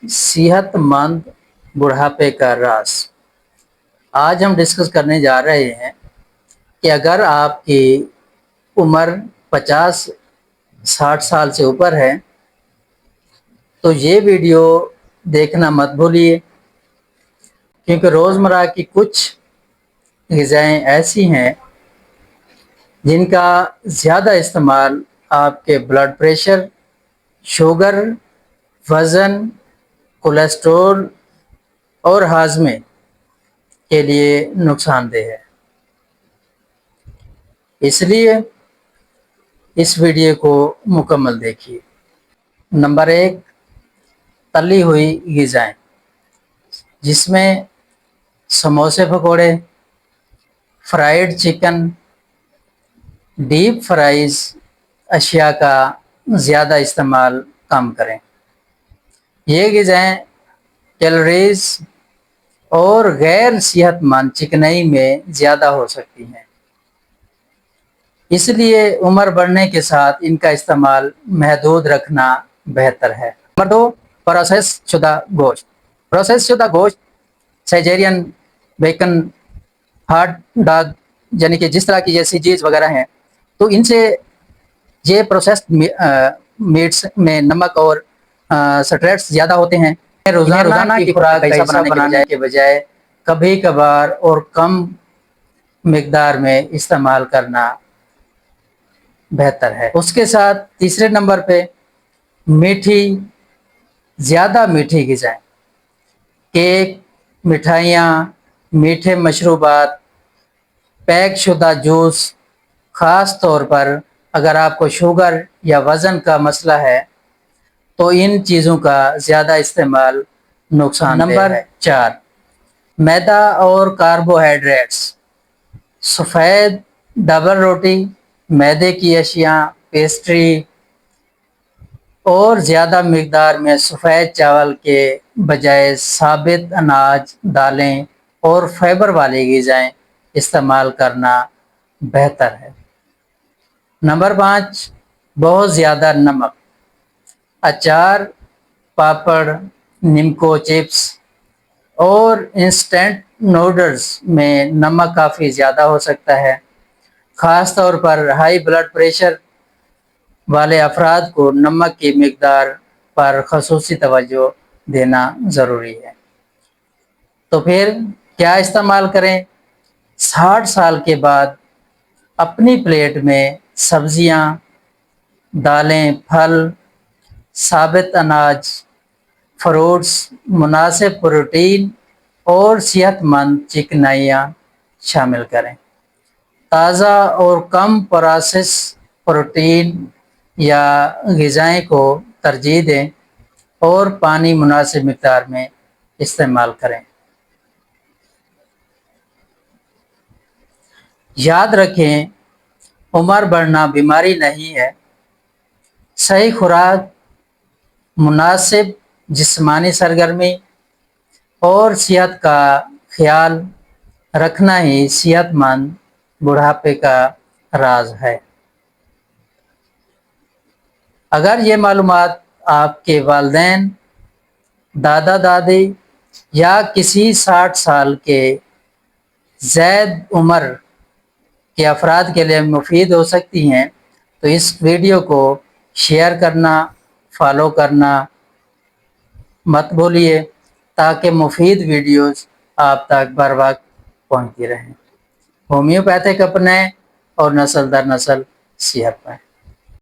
صحت مند بڑھاپے کا راز۔ آج ہم ڈسکس کرنے جا رہے ہیں کہ اگر آپ کی عمر 50-60 سال سے اوپر ہے تو یہ ویڈیو دیکھنا مت بھولیے، کیونکہ روزمرہ کی کچھ غذائیں ایسی ہیں جن کا زیادہ استعمال آپ کے بلڈ پریشر، شوگر، وزن، کولیسٹرول اور ہاضمے کے لیے نقصان دہ ہے۔ اس لیے اس ویڈیو کو مکمل دیکھیے۔ نمبر 1، تلی ہوئی غذائیں، جس میں سموسے پکوڑے، فرائیڈ چکن، ڈیپ فرائز اشیاء کا زیادہ استعمال کم کریں۔ یہ غذائیں کیلوریز اور غیر صحت مند چکنائی میں زیادہ ہو سکتی ہیں، اس لیے عمر بڑھنے کے ساتھ ان کا استعمال محدود رکھنا بہتر ہے۔ نمبر 2، پروسیس شدہ گوشت۔ پروسیس شدہ گوشت، سیجرین، بیکن، ہاٹ ڈاگ، یعنی کہ جس طرح کی یہ سیجیز وغیرہ ہیں، تو ان سے یہ پروسیسڈ میٹس میں نمک اور سٹریٹس زیادہ ہوتے ہیں۔ روزانہ کی خوراک کا حصہ بنانے کے بجائے کبھی کبھار اور کم مقدار میں استعمال کرنا بہتر ہے۔ اس کے ساتھ تیسرے نمبر پہ زیادہ میٹھی غذائیں، کیک، مٹھائیاں، میٹھے مشروبات، پیک شدہ جوس، خاص طور پر اگر آپ کو شوگر یا وزن کا مسئلہ ہے تو ان چیزوں کا زیادہ استعمال نقصان دہ ہے۔ نمبر 4، میدا اور کاربوہائیڈریٹس۔ سفید ڈبل روٹی، میدے کی اشیاء، پیسٹری اور زیادہ مقدار میں سفید چاول کے بجائے ثابت اناج، دالیں اور فائبر والی غذائیں استعمال کرنا بہتر ہے۔ نمبر 5، بہت زیادہ نمک۔ اچار، پاپڑ، نمکو چپس اور انسٹنٹ نوڈلز میں نمک کافی زیادہ ہو سکتا ہے۔ خاص طور پر ہائی بلڈ پریشر والے افراد کو نمک کی مقدار پر خصوصی توجہ دینا ضروری ہے۔ تو پھر کیا استعمال کریں؟ 60 سال کے بعد اپنی پلیٹ میں سبزیاں، دالیں، پھل، ثابت اناج، فروٹس، مناسب پروٹین اور صحت مند چکنائیاں شامل کریں۔ تازہ اور کم پروسیس پروٹین یا غذائیں کو ترجیح دیں اور پانی مناسب مقدار میں استعمال کریں۔ یاد رکھیں، عمر بڑھنا بیماری نہیں ہے۔ صحیح خوراک، مناسب جسمانی سرگرمی اور صحت کا خیال رکھنا ہی صحت مند بڑھاپے کا راز ہے۔ اگر یہ معلومات آپ کے والدین، دادا دادی یا کسی 60 سال کے زائد عمر کے افراد کے لیے مفید ہو سکتی ہیں تو اس ویڈیو کو شیئر کرنا، فالو کرنا مت بھولیے، تاکہ مفید ویڈیوز آپ تک بر وقت پہنچتی رہیں۔ ہومیوپیتھک اپنائیں اور نسل در نسل صحت پائیں۔